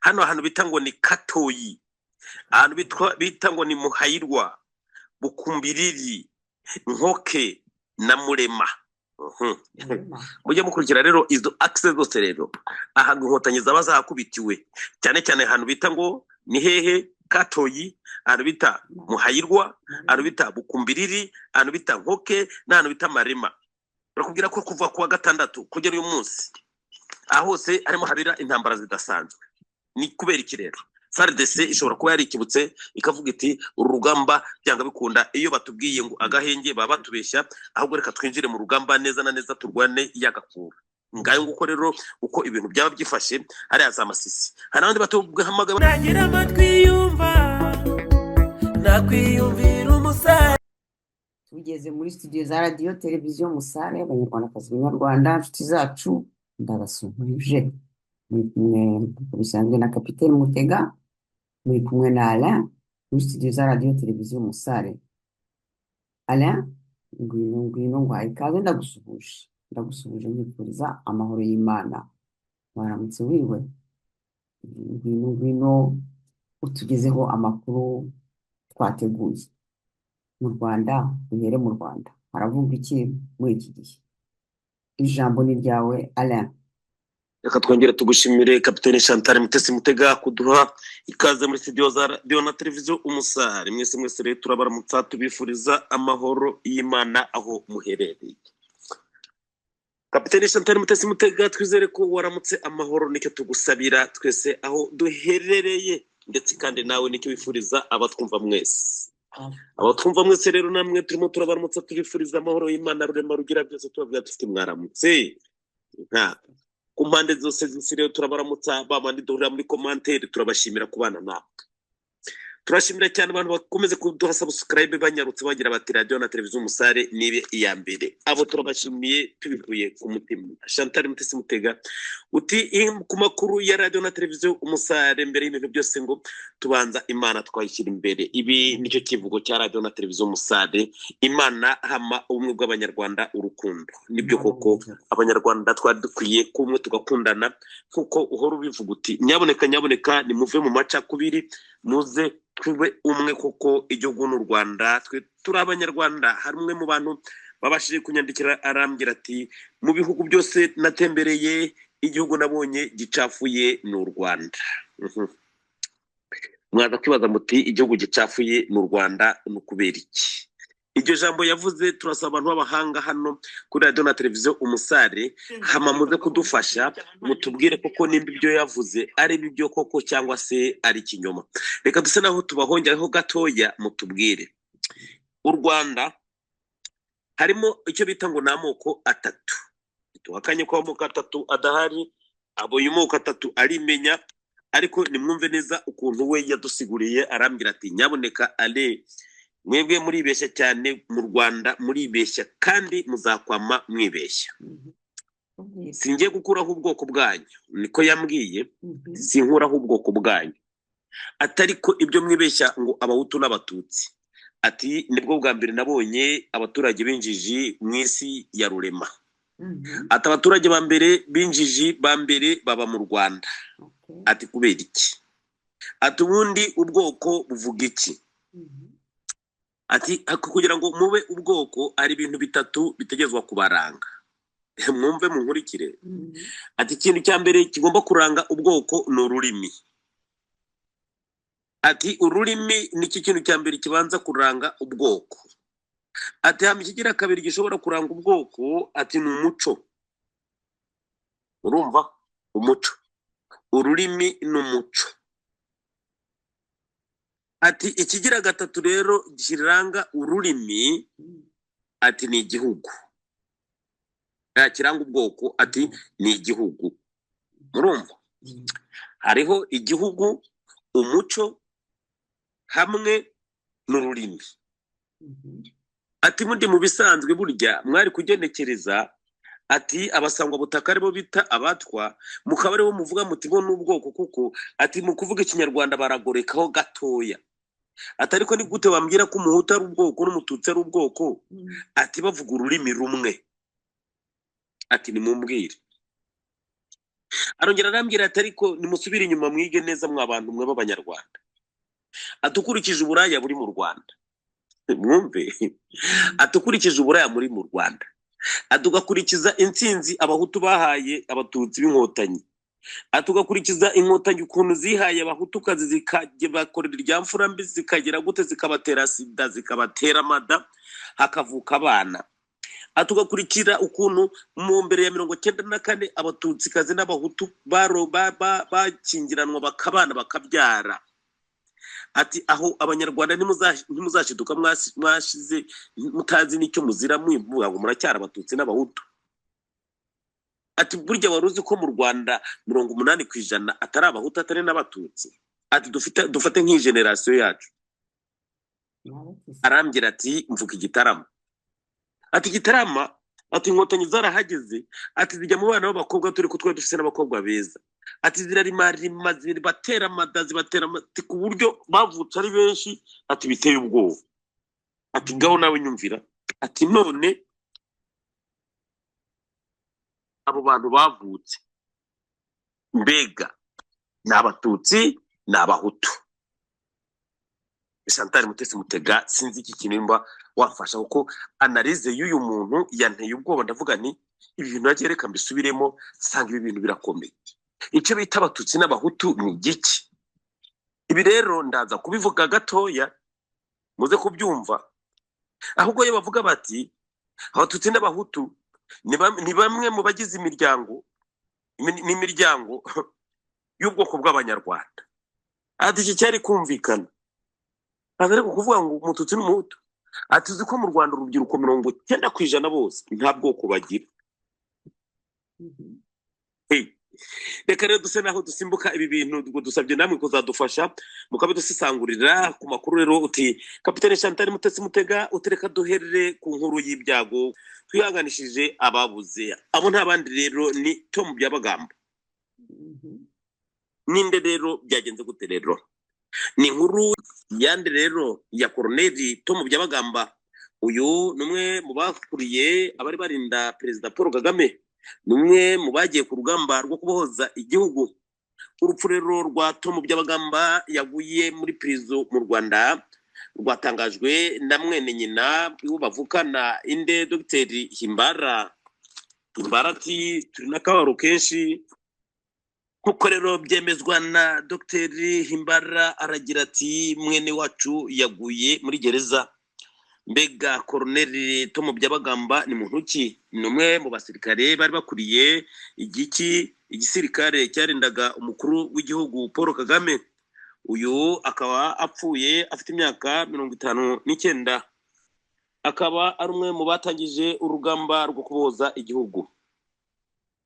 hano ahantu bita ngo ni Katoyi, ahantu bita ngo ni Muhayirwa, Bukumbiriri, Nkoke na Murema. Mujye mukurikira rero izo access zose rero ahantu inkotanyi zaba zakubitiwe, cyane cyane ahantu bita ngo ni hehe Katoyi, ahantu bita Muhayirwa, ahantu bita Bukumbiriri, ahantu bita Nkoke n'ahantu bita Marema. Barakubwira ko kuva kuwa gatandatu kugera uyu munsi aho hose harimo habira intambara zidasanzwe. Ni kubera iki rero FARDC ishobora kuba yarikibutse ikavuga iti uru rugamba byanga bikunda, iyo batubwiye ngo agahenge baba batubeshya, ahubwo reka twinjire mu rugamba neza na neza turwane yagakura. Ngayo nguko rero uko ibintu byaba byifashe hari azamasisi. Hari abandi batuhamagara nagira amatwi yumva nakwiyumvira umusare. Tugeze muri studio za radio televiziyo Musare, abanyarwandakazi b'Abanyarwanda inshuti zacu ndabasuhuje. Muri kumwe bisanzwe na Kapiteni Mutega, muri kumwe na Alain muri studio za radio televiziyo Musare. Alain, ngwino ngwaye ikaze, ndagusuhuje nkwifuriza amahoro y'Imana. Waramutse wiwe, ngwino utugezeho amakuru twateguye. Mu Rwanda, uhere mu Rwanda haravuga iki muri iki gihe? Ijambo ni ryawe Alain. Reka twongere tugushimire Kapiteni Chantal Mutesi Mutega kuduha ikaze muri studio za radio na televiziyo Umusare. Mwese rero turabaramutsa tubifuriza amahoro y'Imana aho muherereye. Kapiteni Chantal Mutesi Mutega, twizere ko waramutse amahoro, nicyo tugusabira twese aho duherereye, ndetse kandi nawe nicyo wifuriza abatwumva mwese. Abatwumva mwese rero namwe turimo turabaramutsa tubifuriza amahoro y'Imana rurema rugira byose, tubabwira dufite mwaramutse. Ku mpande zose z'isi rero turabaramutsa, babandi duhurira muri commentaire turabashimira kubana nawe. Turashimira cyane abantu bakomeze kuduha subscribe banyarutse bagira bati radio na televiziyo Umusare nibe iya mbere. Abo turabashimiye tubivuye ku mutima. Chantal Mutesi Mutega uti ku makuru ya radio na televiziyo Umusare, mbere y'ibintu byose ngo tubanza Imana twayishyira imbere. Ibi nicyo kivugo cya radio na televiziyo Umusare, Imana hama ubumwe bw'Abanyarwanda, urukundo. Nibyo koko Abanyarwanda twari dukwiye kumwe tugakundana, kuko uhora ubivuga uti nyaboneka nimuve mu macakubiri muze tube umwe, kuko igihugu n'u Rwanda twe turi Abanyarwanda. Hari umwe mu bantu babashije kunyandikira arambwira ati mu bihugu byose natembereye igihugu nabonye gicafuye n'u Rwanda. Mwaza kwibaza muti igihugu gicafuye n'u Rwanda n'ukubera iki? Iryo jambo yavuze turasaba abantu b'abahanga hano kuri radio na televiziyo Umusare hama muze kudufasha mutubwire koko nimba ibyo yavuze ari bibyo koko cyangwa se ari kinyoma. Reka duse naho tubahongereho gatoya mutubwire. U Rwanda harimo icyo bita ngo namoko atatu. Tuhakanye ko amoko atatu adahari, abo y'umoko atatu arimenya, ariko nimwumve neza ukuntu we yadusiguriye. Arambwira ati nyaboneka ale mwebwe muribeshya cyane mu Rwanda, muribeshya kandi muzakwama mwibeshya. Singiye gukuraho ubwoko bwanyu, niko yambwiye, sinkuraho ubwoko bwanyu. Atariko ibyo mwibeshya ngo Abahutu n'Abatutsi, ati nibwo bwa mbere nabonye abaturage b'injiji mu isi ya rurema. Ati abaturage ba mbere b'injiji ba mbere baba mu Rwanda. Ati kubera iki? Ati ubundi ubwoko buvuga iki? Ati kugira ngo mube ubwoko ari ibintu bitatu bitegezwa kubaranga. Mwumve munkurikire. Ati ikintu cya mbere kigomba kuranga ubwoko ni ururimi. Ati ururimi niki kintu cya mbere kibanza kuranga ubwoko. Ati hama ikigira kabiri gishobora kuranga ubwoko, ati ni umuco. Urumva? Umuco. Ururimi n'umuco. Ati ikigira gatatu rero kiranga ururimi, ati ni igihugu. Kiranga ubwoko, ati ni igihugu. Murumva? Hariho igihugu, umuco hamwe n'ururimi. Ati mundi mu bisanzwe burya mwari kugenekereza, ati abasangwa butaka aribo bita abatwa, mukaba aribo muvuga muti bo n'ubwoko, kuko ati mu kuvuga Ikinyarwanda baragorekaho gatoya. Atariko ni gute bambwira ko Umuhutu ari ubwoko n'Umututsi ari ubwoko? Ati bavuga ururimi rumwe. Ati nimumbwire. arongera arambwira ati ariko nimusubire inyuma mwige neza mwa bantu mwe b'abanyarwanda, atukurikije uburaya buri mu Rwanda, mwumve, atukurikije uburaya muri mu Rwanda, atugakurikiza intsinzi abahutu bahaye abatutsi b'inkotanyi, atugakurikiza inkotanyi ukuntu zihaye abahutukazi zikabakorera irya mfura mbi zikagera gute, zikabatera sida, zikabatera mada, hakavuka abana, atugakurikira ukuntu mu mbere ya 94 abatutsikazi n'abahutu bakingiranwa bakabana bakabyara. Ati aho abanyarwanda ntimuzashiduka mwashize mutazi n'icyo muzira mwivuga ngo muracyara abatutsi n'abahutu. Ati burya waruzi ko mu Rwanda 80% atari abahutu atari n'abatutsi. Ati dufate nk'igeneration yacu. Arambwira ati mvuga Igitarama. Ati Gitarama, ati inkotanyi zarahageze, ati zijya mu bana b'abakobwa turi ko twari dufite n'abakobwa beza, ati zirarima batera mada zibatera ku buryo bavutse ari benshi, ati biteye ubwoba. Ati ngaho nawe nyumvira, ati none abo bantu bavutse mbega n'abatutsi n'abahutu. Chantal Mutesi Mutega sinzi iki kinimba wafasha kuko analize y'uyu muntu yanteye ubwoba, ndavuga nti ibi bintu nagereka mbisubiremo sanga ibi bintu birakomeye. Icyo bita abatutsi n'abahutu ni igiki? Ibi rero ndaza kubivuga gatoya muze kubyumva, ahubwo yo bavuga bati abatutsi n'abahutu ni bamwe mu bagize imiryango n'imiryango y'ubwoko bw'abanyarwanda. Ati iki cyari kumvikana, ariko kuvuga ngo umututsi n'umuhutu, ati uzi ko mu Rwanda urubyiruko 90% bose nta bwoko bagira. Reka rero duse naho dusimbuka ibi bintu, ubwo dusabye namwe kuzadufasha mukabidusisangurira ku makuru. Rero uti Kapiteni Chantal Mutesi Mutega utereka duherere ku nkuru y'ibyago twihanganishije ababuze, abo nta bandi rero ni Tom Byabagamba. Ninde rero byagenze gute rero? Ni inkuru yandi rero ya Colonel Tom Byabagamba. Uyu numwe mu bakuriye abari barinda Perezida Paul Kagame, numwe mu bagiye ku rugamba rwo kubohoza igihugu. Urupfu rero rwa Tom Byabagamba yaguye muri prison mu Rwanda rwatangajwe na mwene nyina uwo bavukana inde Dr Himbara. Ati turi n'akabaro kenshi, kuko rero byemezwa na Dr Himbara, aragira ati mwene wacu yaguye muri gereza. Mbega Colonel Tom Byabagamba ni muntu ki? Ni umwe mu basirikare bari bakuriye igisirikare cyarindaga umukuru w'igihugu Paul Kagame. Uyu akaba apfuye afite imyaka 59, akaba ari umwe mu batangije urugamba rwo kuboza igihugu.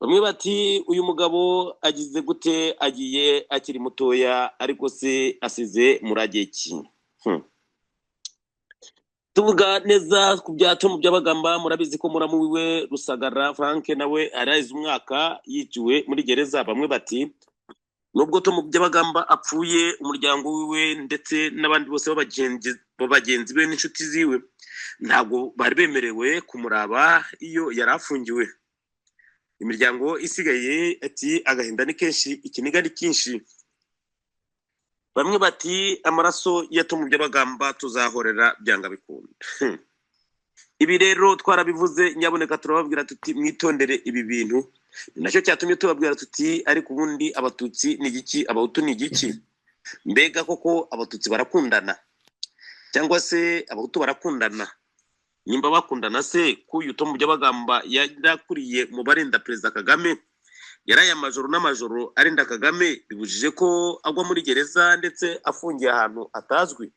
Bamwe bati uyu mugabo agize gute, agiye akiri mutoya ariko se asize murage ki? Tuvuga neza ku bya Tom Byabagamba, murabizi ko muramu wiwe Rusagara Frank nawe arayize umwaka yiciwe muri gereza. Bamwe bati nubwo Tom Byabagamba apfuye, umuryango wiwe ndetse n'abandi bose babagenzi be n'inshuti ziwe ntabwo bari bemerewe kumuraba iyo yarafungiwe. Imiryango isigaye ati agahinda ni kenshi, ikiniga ni kinshi. Bamwe bati amaraso ya Tom Byabagamba tuzahorera byanga bikunda. Ibi rero twarabivuze, nyaboneka turababwira tuti mwitondere ibi bintu. Nacyo cyatumye tubabwira tuti ariko ubundi abatutsi ni igiki, abahutu ni igiki? Mbega koko abatutsi barakundana cyangwa se abahutu barakundana? Nimba bakundana se kuyu Tom Byabagamba yakuriye mu barinda Perezida Kagame, yaraye amajoro n'amajoro arinda Kagame, bibujije ko agwa muri gereza ndetse afungiye ahantu atazwi.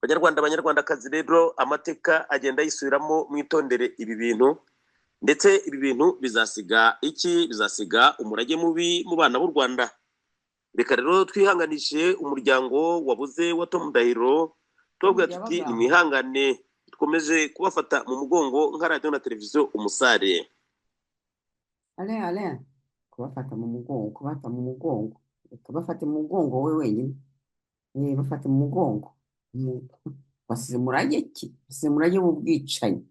Abanyarwandakazi rero amateka agenda yisubiramo, mwitondere ibi bintu, ndetse ibi bintu bizasiga iki? Bizasiga umurage mubi mu bana b'u Rwanda. Reka rero twihanganishe umuryango wabuze wa Tom Ndahiro, tubabwira tuti nimwihangane, dukomeje kubafata mu mugongo nka radio na televiziyo Umusare. Ale kubafata mu mugongo, bafate mu mugongo we wenyine, bafate mu mugongo. Basize murage ki? Basize murage w'ubwicanyi,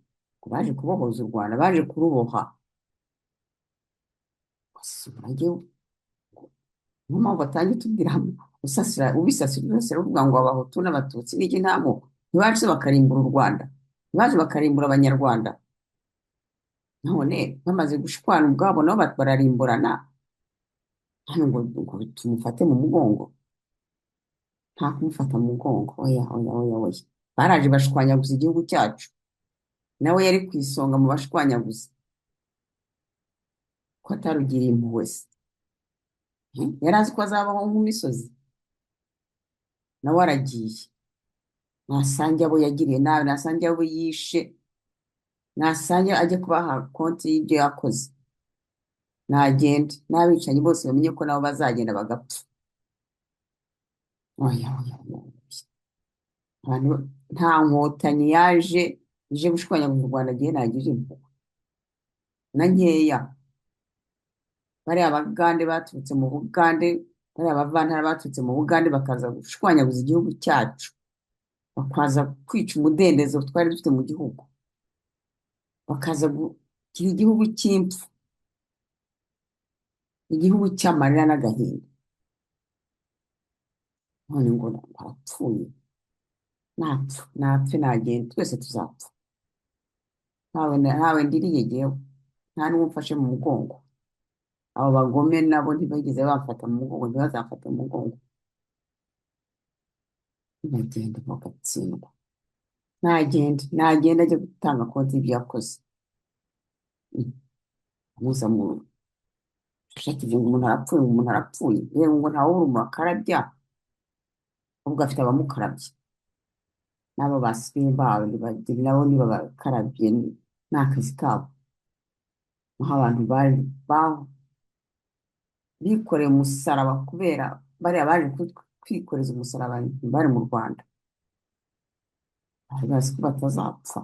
baje kubohoza u Rwanda, baje kuruboha. umurage niyo mpamvu batangiye tubwira ubisasira uvuga ngo abahutu n'abatutsi n'iki nta moko ntibaje bakarimbura u Rwanda ntibaje bakarimbura abanyarwanda none bamaze gushwana ubwabo nabo bararimburana hano ngo tumufate mu mugongo nta kumufata mu mugongo oya baraje bashwanyaguza igihugu cyacu nawe yari ku isonga mu bashwanyaguza ko atarugiriye impuhwe se yari azi ko azabaho mu misozi nawe aragiye nasange abo yagiriye nabi nasange abo yishe nasange ajye kubaha konti y'ibyo yakoze nagende n'abicanyi bose bamenye ko nabo bazagenda bagapfa abantu nta nkotanyi ije gushwanyaguza u Rwanda agiye nagije impuhwe na nkeya bariya abagande baturutse mu Bugande bariya abavantara baturutse mu Bugande bakaza gushwanyaguza igihugu cyacu bakaza kwica umudendezo twari dufite mu gihugu bakaza kugira igihugu cy'impfu igihugu cy'amarira n'agahinda none ngo barapfuye napfe nagenda twese tuzapfa ntawe ndiriye jyewe nta n'uwo mfashe mu mugongo abo bagome nabo ntibageze bafata mu mugongo ntibazafata mu mugongo nagenda bagatsindwa nagenda ajya gutanga konti y'ibyo yakoze mpuzamururu ashakije ngo umuntu arapfuye yewe ngo ntawe urumva akarabya ahubwo afite abamukarabye n'abo basigaye bawe nabo niba bakarabye ni akazi kabo aho abantu bikoreye umusaraba kubera bariya baje kwikoreza umusaraba bari mu Rwanda bari bazi ko batazapfa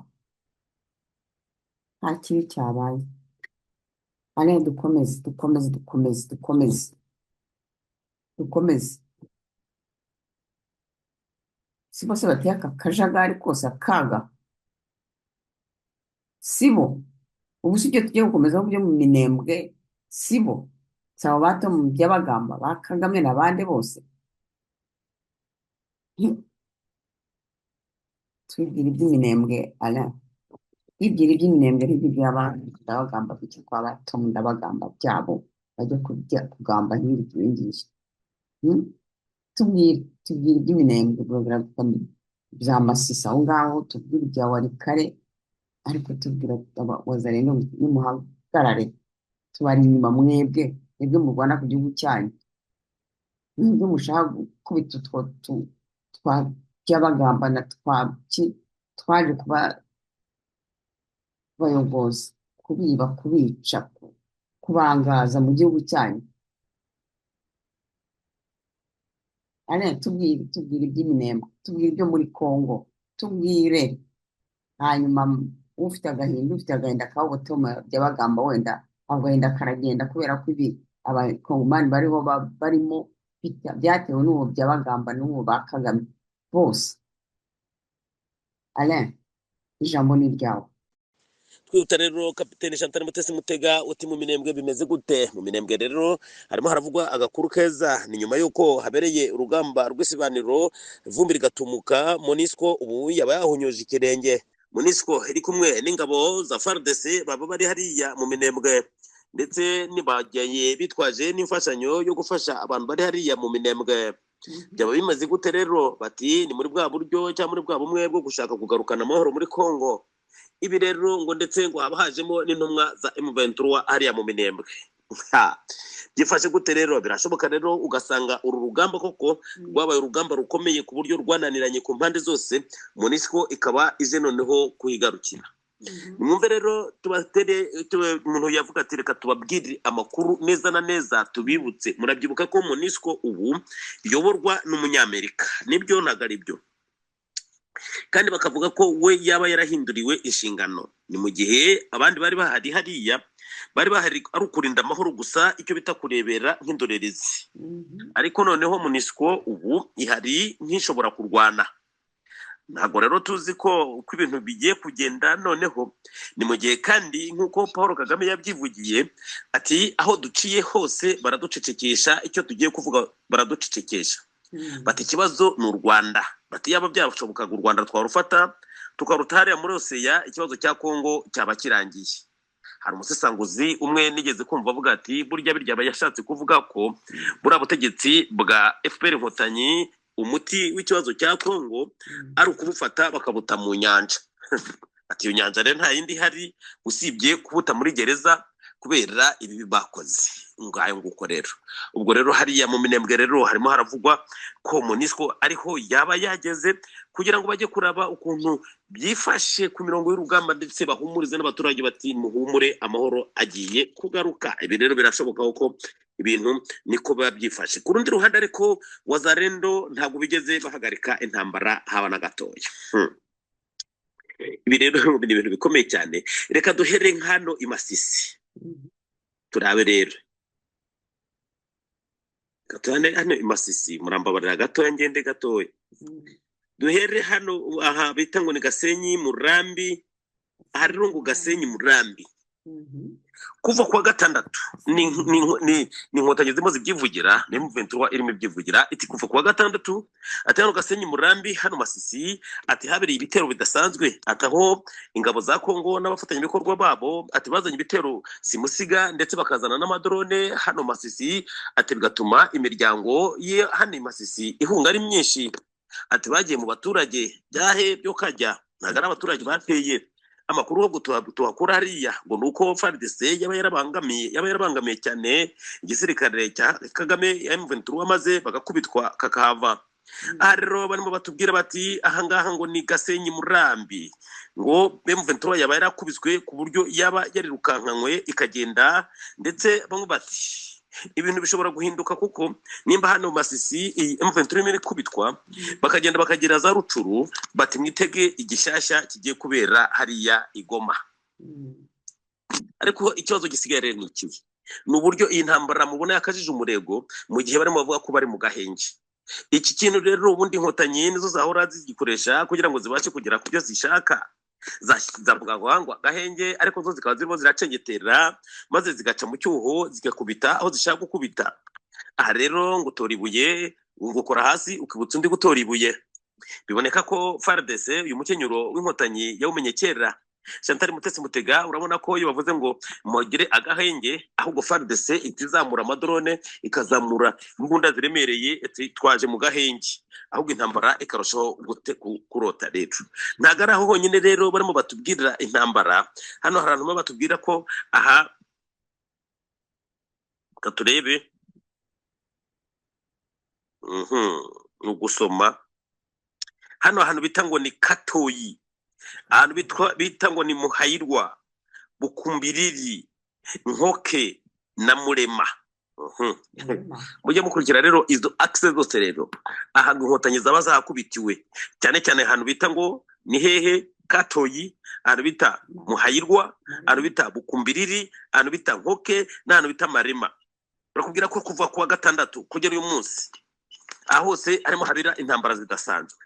nta kibi cyabaye ane dukomeze si bose bateye aka kajagari kose akaga sibo ubu si byo tugiye gukomeza byo mu Minembwe sibo saba bato mu by'abagamba ba Kagame n'abandi bose twibwira iby'iminembwe ibwira iby'iminembwe n'iby'abandi ndabagamba bike kwa bato mu ndabagamba byabo bajya kugamba n'ibingiye tubwira iby'iminembwe bya Masisi aho ngaho tubwira ibya Warikare ariko tubwira wazare n'umuhagarare tubari inyuma mwebwe mu Rwanda ku gihugu cyanyu n'ibyo mushaka gukubita utwo by'abagamba na twaje kuba bayobozi kubiba kubica kubangaza mu gihugu cyanyu tubwire iby'iminembwe tubwire ibyo muri Congo tubwire hanyuma ufite agahinda kawubutuma by'abagamba wenda agahinda karagenda kubera ko ibi abakongomani barimo byatewe n'uwo by'abagamba n'uwo ba Kagame bose Alain ijambo ni ryawe twihuta rero kapiteni Chantal Mutesi Mutega uti mu Minembwe bimeze gute mu Minembwe rero harimo haravugwa agakuru keza ni nyuma yuko habereye urugamba rw'isibaniro vumbi rigatumuka Monisco ubu yaba yahunyoje ikirenge Monisco iri kumwe n'ingabo za FARDC baba bari hariya mu Minembwe ndetse nibagiye bitwaje n'imfashanyo yo gufasha abantu bari hariya mu Minembwe byaba bimaze gute rero bati ni muri bwa buryo cyangwa muri bwa bumwe bwo gushaka kugarukana amahoro muri Kongo ibi rero ngo ndetse ngo haba hajemo n'intumwa za M23 hariya mu Minembwe byifashe gute rero birashoboka rero ugasanga uru rugamba koko rwabaye urugamba rukomeye ku buryo rwananiranye ku mpande zose Monisco ikaba ize noneho kuyigarukira mwumve rero umuntu yavuga ati reka tubabwire amakuru neza na neza tubibutse murabyibuka ko Monisco ubu iyoborwa n'umunyamerika nibyo nagari byo kandi bakavuga ko we yaba yarahinduriwe inshingano ni mu gihe abandi bari bahari hariya bari bahari ari ukurinda amahoro gusa icyo bita kurebera nk'indorerezi ariko noneho Monisco ubu ihari nk'ishobora kurwana ntabwo rero tuzi ko uko ibintu bigiye kugenda noneho ni mu gihe kandi nk'uko Paul Kagame yabyivugiye ati aho duciye hose baraducecekesha, icyo tugiye kuvuga baraducecekesha. Bati ikibazo ni u Rwanda, bati yaba byashobokaga u Rwanda twarufata tukaruta hariya muri Oseya, ikibazo cya Kongo cyaba kirangiye. Hari umusesanguzi umwe nigeze kumva avuga ati burya birya yashatse kuvuga ko buriya butegetsi bwa FPR Inkotanyi umuti w'ikibazo cya Kongo ari ukubufata bakabuta mu nyanja. Ati iyo nyanja rero nta yindi hari usibye kubuta muri gereza kubera ibi bakoze. Ngayo nguko rero, ubwo rero hariya mu Minembwe rero harimo haravugwa ko MONUSCO ariho yaba yageze kugira ngo bajye kuraba ukuntu byifashe ku mirongo y'urugamba, ndetse bahumurize n'abaturage bati muhumure amahoro agiye kugaruka. Ibi rero birashoboka ko ibintu niko babyifashe. Ku rundi ruhande ariko Wazalendo ntabwo bigeze bahagarika intambara haba na gatoya. Ibi rero ni ibintu bikomeye cyane. Reka duhere hano i Masisi turabe rero, katane hano i Masisi murambabarira gatoya ngende gatoya. Duhere hano aha bita ngo ni Gasenyi Murambi, aha rero ngo Gasenyi Murambi kuva kwa gatandatu ni Inkotanyi zimo zibyivugira, ni M23 irimo ibyivugira iti kuva kwa gatandatu ati hano Gasenyi Murambi hano Masisi ati habereye ibitero bidasanzwe, ataho ingabo za Kongo n'abafatanya bikorwa babo ati bazanye ibitero simusiga ndetse bakazana n'amadrone hano Masisi, ati bigatuma imiryango ye hano Masisi ihunga ari myinshi. Ati bagiye mu baturage byahe byo kajya, ntago ari abaturage bateye. Amakuru ho tuhakura hariya ngo nuko FARDC yaba yarabangamiye cyane igisirikare cya Kagame ya M23 maze bagakubitwa kakahava. Aha rero barimo batubwira bati ahangaha ngo ni Gasenyi Murambi, ngo M23 yaba yarakubiswe ku buryo yaba yarirukankanywe ikagenda, ndetse bamwe bati ibintu bishobora guhinduka kuko nimba hano Masisi M23 iri kubitwa bakagenda bakagera za Rucuru, bati mwitege igishyashya kigiye kubera hariya Igoma. Ariko ikibazo gisigaye rero ni iki? Ni uburyo iyi ntambara mubona yakajije umurego mu gihe barimo bavuga ko bari mu gahenge. Iki kintu rero ubundi Inkotanyi nizo zahora zigikoresha kugira ngo zibashe kugera ku byo zishaka. Zavuga ngo gahenge, ariko zo zikaba zirimo ziracengetera maze zigaca mu cyuho zigakubita aho zishaka gukubita. Aha rero ngo utora ibuye ngukora hasi ukibutsa undi gutora ibuye. Biboneka ko FARDC uyu mukenyuro w'Inkotanyi yawumenye kera. Chantal Mutesi Mutega urabona ko iyo bavuze ngo mogire agahenge, ahubwo FARDC itizamura amadrone ikazamura imbunda ziremereye twaje mu gahenge, ahubwo intambara ikarushaho kurota. Rero ntago ari aho honyine rero barimo batubwirira intambara. Hano hari abantu batubwira ko aha katurebe gusoma hano ahantu bita ngo ni Katoyi, ahantu bita ngo ni Muhayirwa, Bukumbiriri, Nkoke na Murema. Mujye mukurikira rero izo access zose rero ahantu Inkotanyi zaba zakubitiwe, cyane cyane ahantu bita ngo ni hehe Katoyi, ahantu bita Muhayirwa, ahantu bita Bukumbiriri, ahantu bita Nkoke n'ahantu bita Marema. Barakubwira ko kuva kuwa gatandatu kugera uyu munsi aho hose harimo habira intambara zidasanzwe.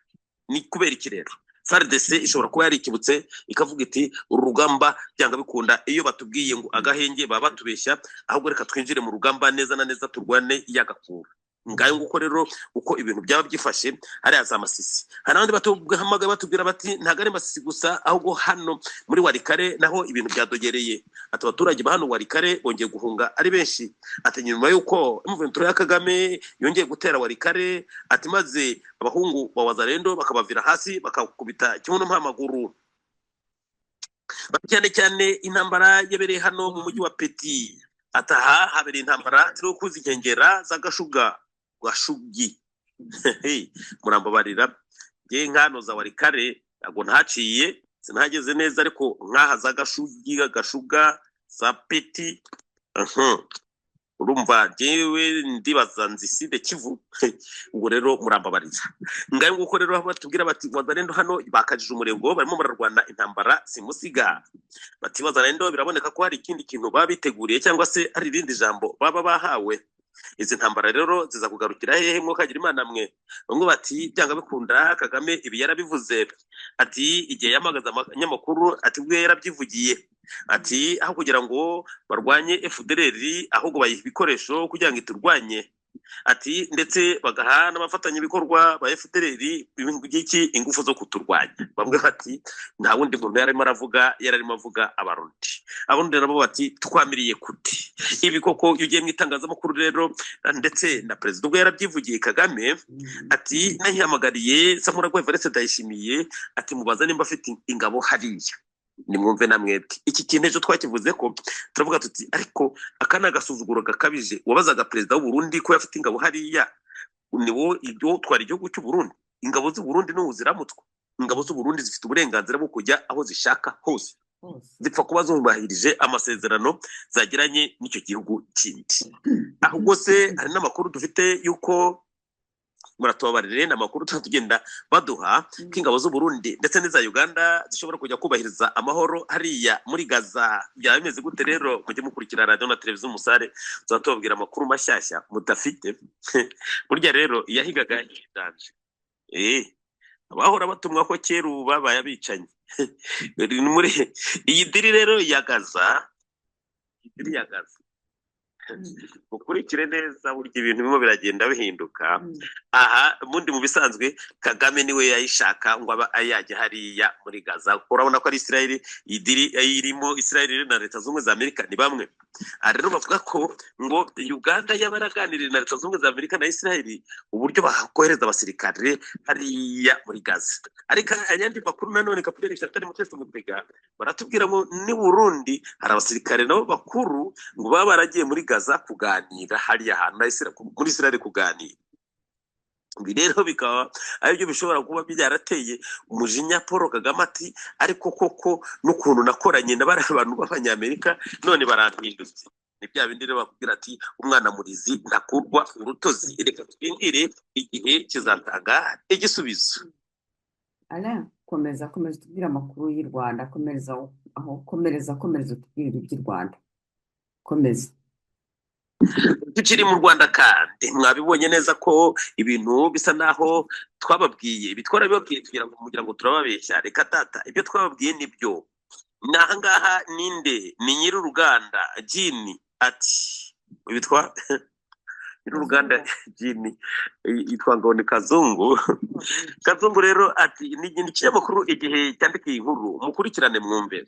Ni kubera iki rero? FARDC ishobora kuba yarikibutse ikavuga iti uru rugamba byanga bikunda, iyo batubwiye ngo agahenge baba batubeshya, ahubwo reka twinjire mu rugamba neza na neza turwane iyagakura. Ngayo nguko rero uko ibintu byaba byifashe hariya za Masisi. Hari abandi batubwira batubwira bati ntago ari Masisi gusa, ahubwo hano muri Warikare naho ibintu byadogereye. Ati abaturage ba hano Warikare bongeye guhunga ari benshi. Ati nyuma yuko M23 ya Kagame yongeye gutera Warikare, ati maze abahungu ba Wazalendo bakabavira hasi bakakubita kimuno mpamaguru. Cyane cyane intambara yabereye hano mu mujyi wa Peti. Ataha habereye intambara ziri kuzinkengera za Gashugi. Murambabarira nge nkano za Warikare ago ntaciye sinageze neza, ariko nkaha za Gashuga za Peti urumva jewe ndibaza nziside Kivu. Ubwo rero murambabarira. Ngaye nguko rero batubwira bati Wazalendo hano bakajije umurego barimo bararwana intambara simusiga. Bati Wazalendo biraboneka ko hari ikindi kintu babiteguriye cyangwa se ari irindi jambo baba bahawe. izi ntambara rero ziza kugarukira hehe mwo kagira imana mwe bamwe bati byanga bikunda Kagame ibi yarabivuze ati igihe yamagaza abanyamakuru ati bwe yarabyivugiye ati aho kugira ngo barwanye FDLR ahubwo bayiha ibikoresho kugira ngo iturwanye ati ndetse bagaha n'abafatanyabikorwa ba FDLR iki ingufu zo kuturwanya bamwe bati nta wundi muntu yarimo avuga abarundi nabo bati twamiriye kuti ibi koko yugiye mu itangazamakuru rero ndetse na perezida ubwo yarabyivugiye Kagame ati nahihamagariye Samuragwa Evariste Ndayishimiye ati mubaza nimba afite ingabo hariya nimwumve namwebwe iki kintu ejo twakivuze ko turavuga tuti ariko akana agasuzuguro gakabije wabazaga perezida w'u Burundi ko yafite ingabo hariya niwo ibyo twari igihugu cy'u Burundi ingabo z'u Burundi n'ubuziramutwe ingabo z'u Burundi zifite uburenganzira bwo kujya aho zishaka hose zipfa kuba zubahirije amasezerano zagiranye n'icyo gihugu kindi ahubwo se hari n'amakuru dufite yuko muratubabarire n'amakuru tugenda baduha k'ingabo z'u Burundi ndetse n'iza Uganda zishobora kujya kubahiriza amahoro hariya muri Gaza byaba bimeze gute rero mujye mukurikira radio na televiziyo Umusare tuzatubabwira amakuru mashyashya mudafite burya rero yahigaga danje abahora batumwa ko kera ubu babaye abicanye muri iyi diri rero ya Gaza ukurikire neza burya ibintu bimwe biragenda bihinduka aha ubundi mu bisanzwe Kagame niwe yayishaka ngo aba ayajya hariya muri Gaza urabona ko ari Israel idiri irimo Israel na Leta Zunze za Amerika ni bamwe rero bavuga ko ngo Uganda yabaraganirira na Leta Zunze za Amerika na Israel uburyo bakohereza abasirikare hariya muri Gaza ariko ayandi makuru nanone kapiteni Shatani Mutesi Mutega baratubwira ngo ni Burundi hari abasirikare nabo bakuru ngo baba baragiye muri Gaza kuganira hariya hantu muri Israel kuganira ibi rero bikaba aribyo bishobora kuba byarateye umujinya Paul Kagame ati ariko koko n'ukuntu nakoranye na bari abantu b'Abanyamerika none barantindutse ni bya bindi rero bakubwira ati umwana murizi ntakurwa urutozi reka twingire igihe kizatanga igisubizo komeza tubwira amakuru y'u Rwanda komereza tubwira iby'u Rwanda komeza tukiri mu Rwanda kandi mwabibonye neza ko ibintu bisa naho twababwiye bitwara bibabwiye kugira ngo turababeshya reka tata ibyo twababwiye nibyo nahangaha ninde ni nyir'uruganda Jini ati bitwa nyir'uruganda Jini yitwa ngo ni Kazungu rero ati ni ikinyamakuru igihe cyandikiye inkuru mukurikirane mwumve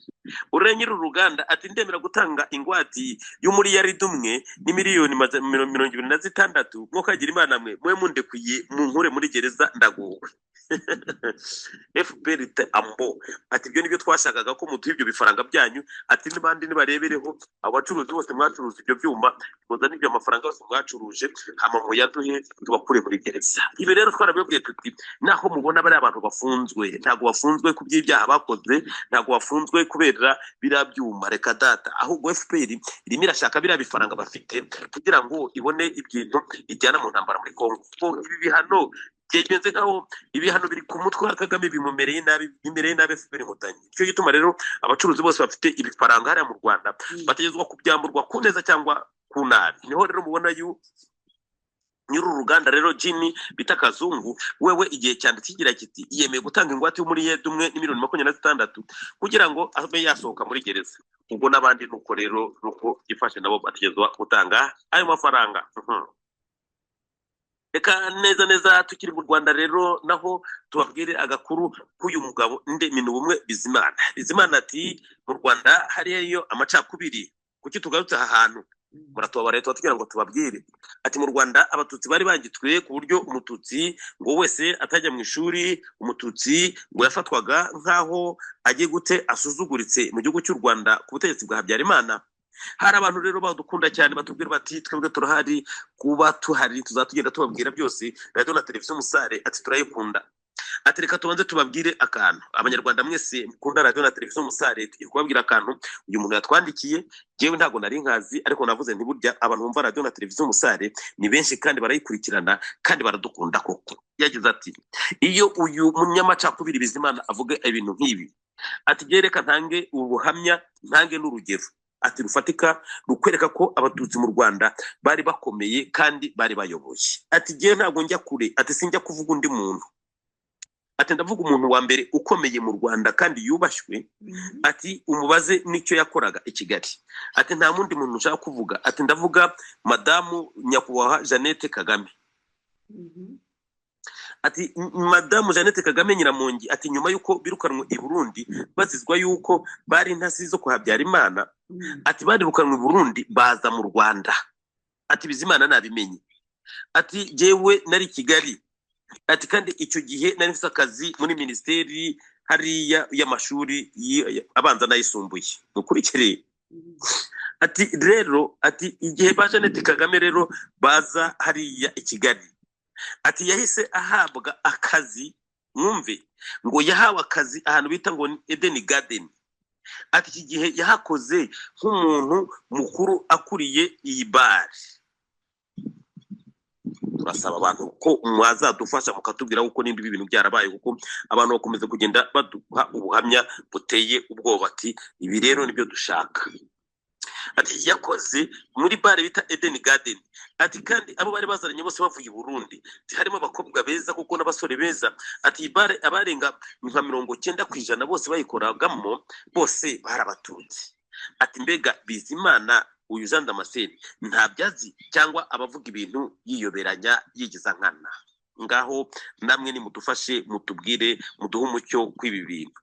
urenya nyir'uruganda ati ndemera gutanga ingwati y'umuriyaridi umwe ni miliyoni 26 nko kagira imana mwe mundekuye mu nkure muri gereza ndaguwe FPR ambo ati ibyo nibyo twashakaga ko mutuye ibyo bifaranga byanyu ati n'abandi nibarebereho abacuruzi bose mwacuruza ibyo byuma muza n'ibyo amafaranga yose mwacuruje hama muyaduhe tubakure muri gereza ibi rero twarabibwiye tuti naho mubona bari abantu bafunzwe ntago bafunzwe ku by'ibyaha bakoze ntago bafunzwe kubera birabyuma reka data ahubwo FPR irimo irashaka bira bifaranga bafite kugira ngo ibone ibintu ijyana mu ntambara muri Kongo ibi bihano byegenze nkaho ibihano biri ku mutwe wa Kagame bimumereye nabi FPR inkotanyi cyo gituma rero abacuruzi bose bafite ibifaranga hariya mu Rwanda bategezwa kubyamburwa ku neza cyangwa ku nabi niho rero mubona nyir'uruganda rero Jini bita Kazungu wewe igihe cyanditse kigira kiti yemeye gutanga ingwate y'umuriyaridi umwe ni miliyoni 26 kugira ngo abe yasohoka muri gereza ubwo n'abandi nuko rero nuko gifashe nabo bategezwa gutanga ayo mafaranga reka neza tukiri mu Rwanda rero naho tubabwire agakuru k'uyu mugabo Minubumwe Bizimana ati mu Rwanda hariyo amacakubiri kuki tugarutse aha hantu muratubabare tugira ngo tubabwire ati mu Rwanda abatutsi bari bangitwe ku buryo umututsi ngo wese atajya mu ishuri umututsi ngo yafatwaga nkaho agiye gute asuzuguritse mu gihugu cy'u Rwanda ku butegetsi bwa Habyarimana hari abantu rero badukunda cyane batubwira bati twebwe turahari kuba tuhari tuzatugenda tubabwira byose radio na televiziyo Umusare ati turayikunda ati reka tubanze tubabwire akantu abanyarwanda mwese mukunda radio na televiziyo Umusare tugiye kubabwira akantu uyu muntu yatwandikiye jewe ntago nari nkazi ariko navuze nti burya abantu bumva radio na televiziyo Umusare ni benshi kandi barayikurikirana kandi baradukunda koko yagize ati iyo uyu munyamacakubiri Bizimana avuga ibintu nk'ibi ati gereka ntange ubuhamya ntange n'urugero ati rufatika rukwereka ko abatutsi mu Rwanda bari bakomeye kandi bari bayoboye. Ati giye ntabwo njya kure, ati sinjya kuvuga undi muntu, ati ndavuga umuntu wa mbere ukomeye mu Rwanda kandi yubashywe, ati umubaze nicyo yakoraga i Kigali. Ati nta mundi muntu nshaka kuvuga, ati ndavuga madamu nyakubahwa Jeannette Kagame. Ati madamu Jeannette Kagame Nyiramongi, ati nyuma yuko birukanwe i Burundi bazizwa yuko bari intasi zo kwa Habyarimana, ati barirukanwe i Burundi baza mu Rwanda. Ati Bizimana nabimenye. Ati jewe nari Kigali, ati kandi icyo gihe nari mfite akazi muri ministeri hariya y'amashuri abanza n'ayisumbuye. Mukurikire. Ati rero, ati igihe ba Jeannette Kagame rero baza hariya i Kigali, ati yahise ahabwa akazi, mwumve ngo yahawe akazi ahantu bita ngo Eden Garden. Ati iki gihe yahakoze nk'umuntu mukuru akuriye iyi bari. Turasaba abantu ko mwazadufasha mukatubwira uko nimba ibintu byarabaye, kuko abantu bakomeza kugenda baduha ubuhamya buteye ubwoba. Ati ibi rero nibyo dushaka. Ati yakoze muri bare bita Eden Garden. Ati kandi abo bari bazaranye bose bavuye i Burundi, ati harimo abakobwa beza kuko n'abasore beza. Ati bare abarenga nka 90% bose bayikoragamo bose barabatutsi. Ati mbega Bizimana uyu Jean Damascene nta byazi cyangwa abavuga ibintu yiyoberanya yigiza nkana. Ngaho namwe ni mudufashe mutubwire muduhe umucyo kw'ibi bintu.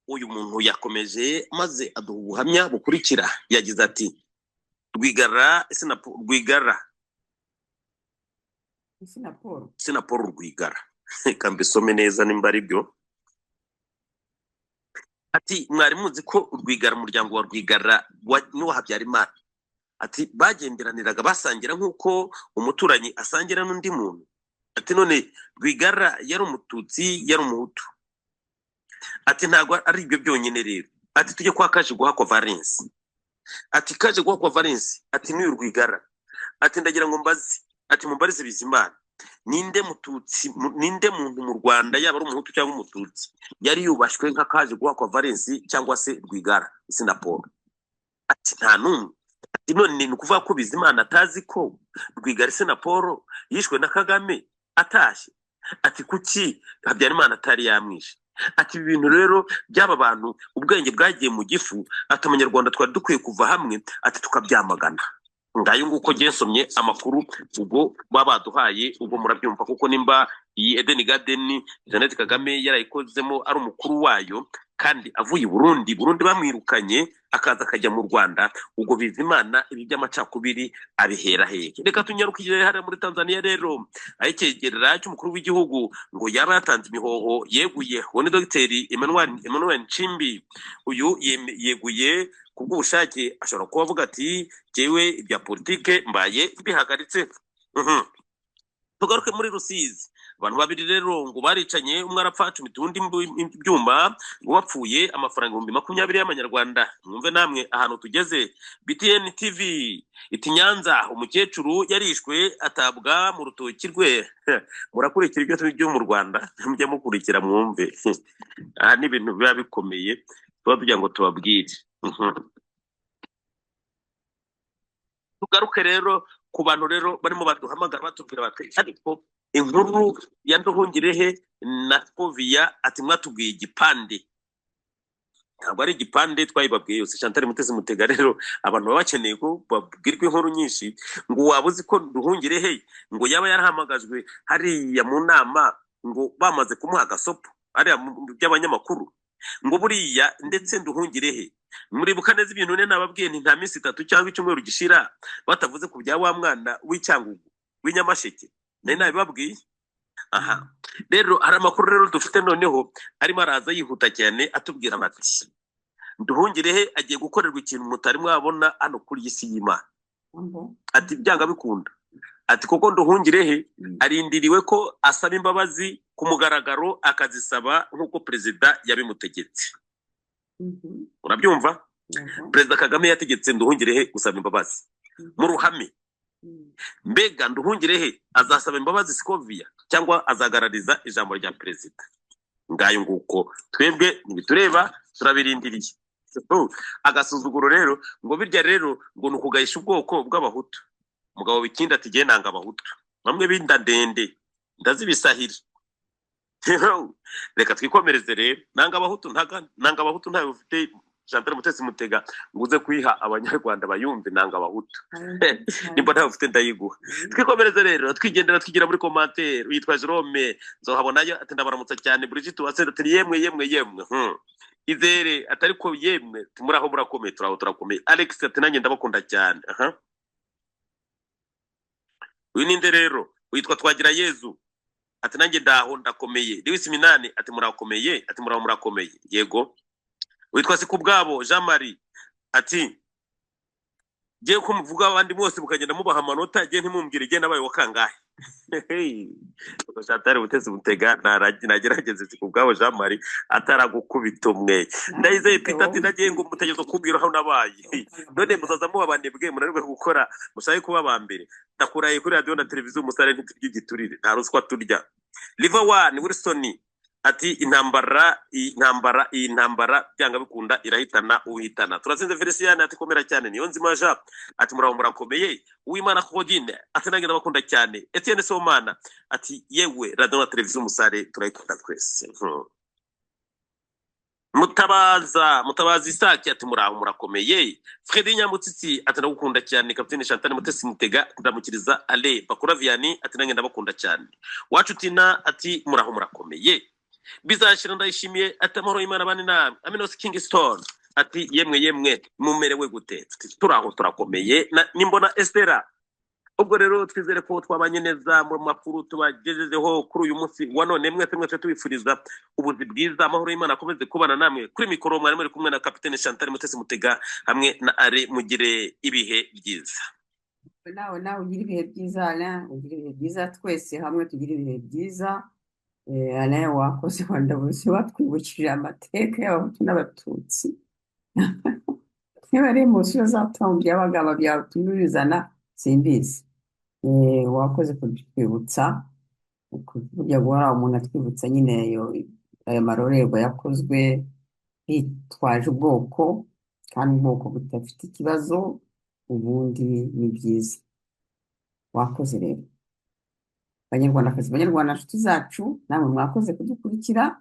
Uyu muntu yakomeje maze aduha ubuhamya bukurikira. Yagize ati Rwigara Sinaporo Rwigara kambisome neza nimba ari byo. Ati mwari muzi ko Rwigara umuryango wa Rwigara n'uwa Habyarimana, ati bagenderaniraga basangira nk'uko umuturanyi asangira n'undi muntu. Ati none Rwigara yari umututsi yari umuhutu. Ati ntago ari ibyo byonyine rero. Ati tujye kwa Kaje Guhakwa Valence. Ati Kaje Guhakwa Valence, ati n'uyu Rwigara. Ati ndagira ngo mbazi, ati mumbarize Bizimana ninde mututsi ninde muntu mu Rwanda yaba ari umuhutu cyangwa umututsi yari yubashwe nka Kaje Guhakwa Valence cyangwa se Rwigara Sinaporo. Ati nta numwe. Ati none ni kuvuga ko Bizimana atazi ko Rwigara Sinaporo yishwe na Kagame atashye. Ati kuki Habyarimana atari yamwishe. Ati ibintu rero byaba abantu ubwenge bwagiye mu gifu. Ati Abanyarwanda twari dukwiye kuva hamwe, ati tukabyamagana. Ngayo nguko gensomye amakuru ubwo babaduhaye, ubwo murabyumva kuko nimba iyi Eden Garden Jeannette Kagame yarayikozemo ari umukuru wayo kandi avuye i Burundi bamwirukanye akaza akajya mu Rwanda, ubwo Bizimana ibi by'amacakubiri abihera hehe. Reka tunyarukije hariya muri Tanzania rero ayekegerera cy'umukuru w'igihugu ngo yaba yatanze imihoho yeguye. Uwo ni Dr Emmanuel Nchimbi. Uyu yeguye kubw'ubushake, ashobora kuba avuga ati jewe ibya politike mbaye bihagaritse. Tugaruke muri Rusizi. Abantu babiri rero ngo baricanye, umwe arapfa cumita undi ibyuma, ngo bapfuye amafaranga 20,000 y'amanyarwanda. Mwumve namwe ahantu tugeze. BTN TV iti Nyanza umukecuru yarishwe atabwa mu rutoki rwe. Murakurikira ibyo byo mu Rwanda, mujye mukurikira mwumve. Aha ni ibintu biba bikomeye tuba tugira ngo tubabwire. Tugaruke rero ku bantu rero barimo baduhamagara batubwira bati ariko inkuru ya Nduhungirehe na Scovia ati mwatubwiye igipande. Ntabwo ari igipande twayibabwiye yose. Chantal Mutesi Mutega rero abantu bakeneye ko babwirwa inkuru nyinshi, ngo wabuzi ko Nduhungirehe ngo yaba yarahamagajwe hariya mu nama, ngo bamaze kumuha gasopo hariya by'abanyamakuru, ngo buriya ndetse Nduhungirehe muribuka neza ibintu ne nababwiye nti nta minsi 3 cyangwa icyumweru gishira batavuze ku bya wa mwana w'Icyangugu w'inyamasheke. Nari nabibabwiye. Aha rero hari amakuru rero dufite noneho arimo araza yihuta cyane atubwira bati Nduhungirehe agiye gukorerwa ikintu mutari mwabona hano kuri isi y'Imana. Ati byanga bikunda. Ati koko Nduhungirehe arindiriwe ko asaba imbabazi ku mugaragaro, akazisaba nk'uko perezida yabimutegetse. Urabyumva? Perezida Kagame yategetse Nduhungirehe gusaba imbabazi mu ruhame. Mbega Nduhungirehe azasaba imbabazi Scovia cyangwa azagarariza ijambo rya perezida? Ngayo nguko twebwe nibitureba turabirindiriye. agasuzuguro rero ngo birya rero ngo ni ukugayisha ubwoko bw'abahutu. Mugabo Bikindi ati jye nanga abahutu bamwe binda ndende ndazibisahira. Reka twikomereze rero, nanga abahutu ntayo ufite Chantal Mutesi Mutega ngo uze kuyiha abanyarwanda bayumve. Nanga abahutu nimba ntayo ufite ndayiguha. Twikomereze rero, twigendera twigira muri commentaire. Uyitwa Jerome Nzohabonayo ati ndabaramutsa cyane. Brigitte Uwase ati yemwe Izere atari ko yemwe tumuraho murakomeye. Turaho turakomeye. Alex ati nanjye ndabakunda cyane. Uyu ninde rero? Uyitwa Twagira Yezu ati nanjye ndaho ndakomeye. Lewis Minani ati murakomeye. Ati muraho murakomeye. Yego. Witwa Sikubwabo Jean Marie ati je ko muvuga abandi bose mukagenda mubaha amanota, je ntimumbwire je nabaye wakangahe. Chantal Mutesi Mutega nagerageze Sikubwabo Jean Marie ataragukubita umwe. Ndayizeye Peter ati nagiye ngo mutegezo kubwira aho nabaye. None muzaza mubabane bwe munarwe gukora mushaye kuba bambere. Ndakuraye kuri radio na televiziyo Musare ntitubyigiturire nta ruswa turya. Liver One Wilson ati intambara byanga bikunda irahitana uhitana. Turasinze Feliciane ati komera cyane. Niyo nzima Jean ati muraho murakomeye. Uwimana Claudine ati nange ndabakunda cyane. Etienne Somana ati yewe radio na televiziyo Musare turayikunda twese. Mutabazi Isaki ati muraho murakomeye. Fredy Nyamutsitsi ati ndagukunda cyane. Kapiteni Chantal Mutesi Mutega ndamukiriza. Ale Bakura Vianney ati nange ndabakunda cyane. Wacu Tina ati muraho murakomeye. Bizashira ndayishimiye ati amahoro y'Imana bane namwe. Aminos Kingston ati yemwe mumerewe gute? Turaho turakomeye. Nimbona Estera. Ubwo rero twizere ko twabanye neza mu makuru tubagejejeho kuri uyu munsi wa none. Mwese tubifuriza ubuzi bwiza, amahoro y'Imana akomeze kubana namwe. Kuri mikoro mwari muri kumwe na Kapiteni Chantal Mutesi Mutega hamwe na Ari. Mugire ibihe byiza. nawe ugira ibihe byiza Alain, ugira ibihe byiza, twese hamwe tugira ibihe byiza. Alain wakoze wandabuze watwibukije amateka y'abahutu n'abatutsi. Niba ari emosiyo zatombye abagabo byawe tumubizana simbizi. Wakoze kutwibutsa, burya guhora umuntu atwibutsa nyine ayo marorerwa yakozwe hitwaje ubwoko, kandi ubwoko budafite ikibazo ubundi ni byiza. Wakoze rero banyarwandakazi, banyarwanda nshuti zacu, namwe mwakoze kudukurikira.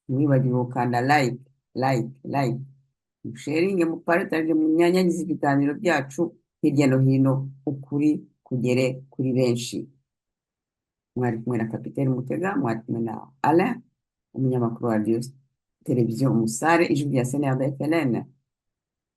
Mwibagirwe gukanda like sharing mupartage mu myanya y'ibiganiro byacu hirya no hino, ukuri kugere kuri benshi. Mwari kumwe na Kapiteni Mutega, mwari kumwe na Alain umunyamakuru wa radio televiziyo Umusare, ijwi rya Sena ya FLN.